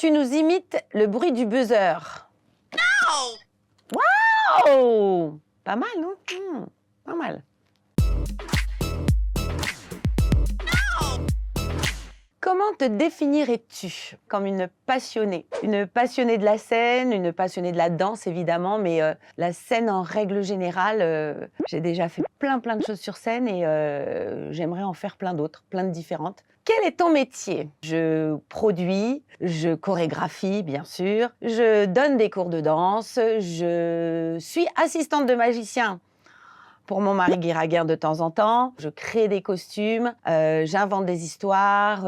Tu nous imites le bruit du buzzer. Waouh! Pas mal, non? Pas mal. Comment te définirais-tu comme une passionnée? Une passionnée de la scène, une passionnée de la danse évidemment, mais la scène en règle générale, j'ai déjà fait plein de choses sur scène et j'aimerais en faire plein d'autres, plein de différentes. Quel est ton métier? Je produis, je chorégraphie bien sûr, je donne des cours de danse, je suis assistante de magicien pour mon mari Guy Raguer de temps en temps. Je crée des costumes, j'invente des histoires.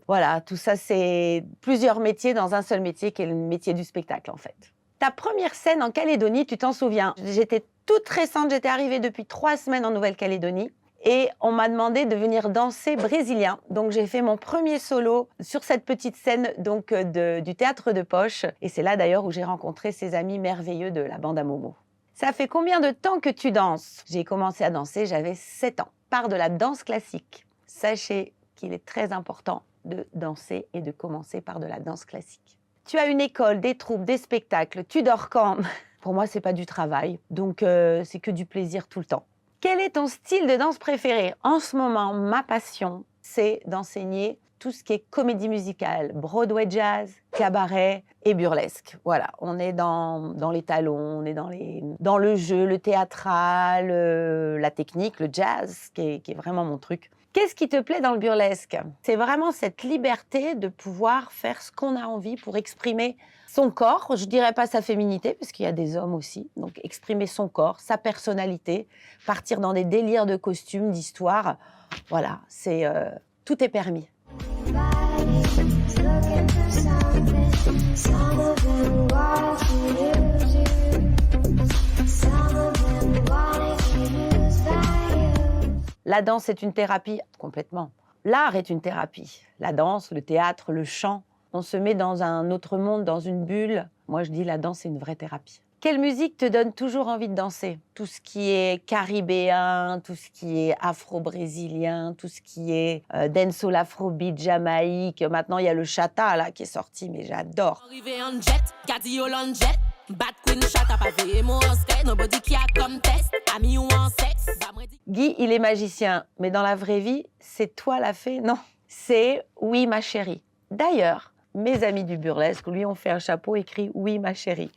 Voilà, tout ça, c'est plusieurs métiers dans un seul métier qui est le métier du spectacle, en fait. Ta première scène en Calédonie, tu t'en souviens? J'étais toute récente, j'étais arrivée depuis 3 semaines en Nouvelle-Calédonie. Et on m'a demandé de venir danser brésilien. Donc j'ai fait mon premier solo sur cette petite scène donc, du théâtre de poche. Et c'est là d'ailleurs où j'ai rencontré ces amis merveilleux de la bande à Momo. Ça fait combien de temps que tu danses? J'ai commencé à danser, j'avais 7 ans. Par de la danse classique. Sachez qu'il est très important de danser et de commencer par de la danse classique. Tu as une école, des troupes, des spectacles. Tu dors quand? Pour moi, c'est pas du travail, donc c'est que du plaisir tout le temps. Quel est ton style de danse préféré? En ce moment, ma passion, c'est d'enseigner tout ce qui est comédie musicale, Broadway jazz, cabaret et burlesque. Voilà, on est dans les talons, on est dans le jeu, le théâtral, la technique, le jazz, qui est vraiment mon truc. Qu'est-ce qui te plaît dans le burlesque? C'est vraiment cette liberté de pouvoir faire ce qu'on a envie pour exprimer son corps, je dirais pas sa féminité, parce qu'il y a des hommes aussi, donc exprimer son corps, sa personnalité, partir dans des délires de costumes, d'histoires. Voilà, tout est permis. La danse est une thérapie, complètement. L'art est une thérapie. La danse, le théâtre, le chant. On se met dans un autre monde, dans une bulle. Moi, je dis la danse, c'est une vraie thérapie. Quelle musique te donne toujours envie de danser? Tout ce qui est caribéen, tout ce qui est afro-brésilien, tout ce qui est dancehall, afrobeat, Jamaïque. Maintenant, il y a le chata là qui est sorti, mais j'adore. Guy, il est magicien, mais dans la vraie vie, c'est toi la fée? Non, c'est Oui ma chérie. D'ailleurs, mes amis du burlesque lui ont fait un chapeau écrit Oui ma chérie.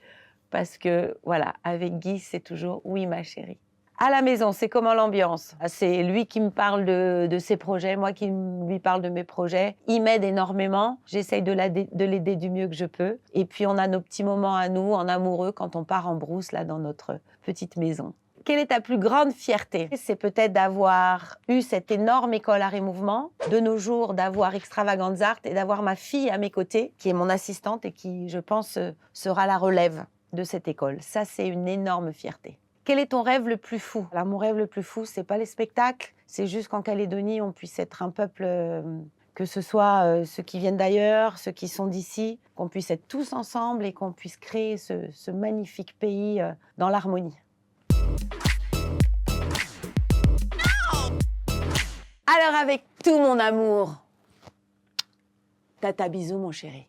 Parce que, voilà, avec Guy, c'est toujours Oui ma chérie. À la maison, c'est comment l'ambiance? C'est lui qui me parle de ses projets, moi qui lui parle de mes projets. Il m'aide énormément, j'essaye de l'aider du mieux que je peux. Et puis on a nos petits moments à nous, en amoureux, quand on part en brousse, là, dans notre petite maison. Quelle est ta plus grande fierté? C'est peut-être d'avoir eu cette énorme école Art et Mouvement, de nos jours d'avoir Extravaganza Art et d'avoir ma fille à mes côtés, qui est mon assistante et qui, je pense, sera la relève de cette école. Ça, c'est une énorme fierté. Quel est ton rêve le plus fou? Alors, mon rêve le plus fou, c'est pas les spectacles, c'est juste qu'en Calédonie, on puisse être un peuple, que ce soit ceux qui viennent d'ailleurs, ceux qui sont d'ici, qu'on puisse être tous ensemble et qu'on puisse créer ce magnifique pays dans l'harmonie. Alors, avec tout mon amour, tata bisous, mon chéri.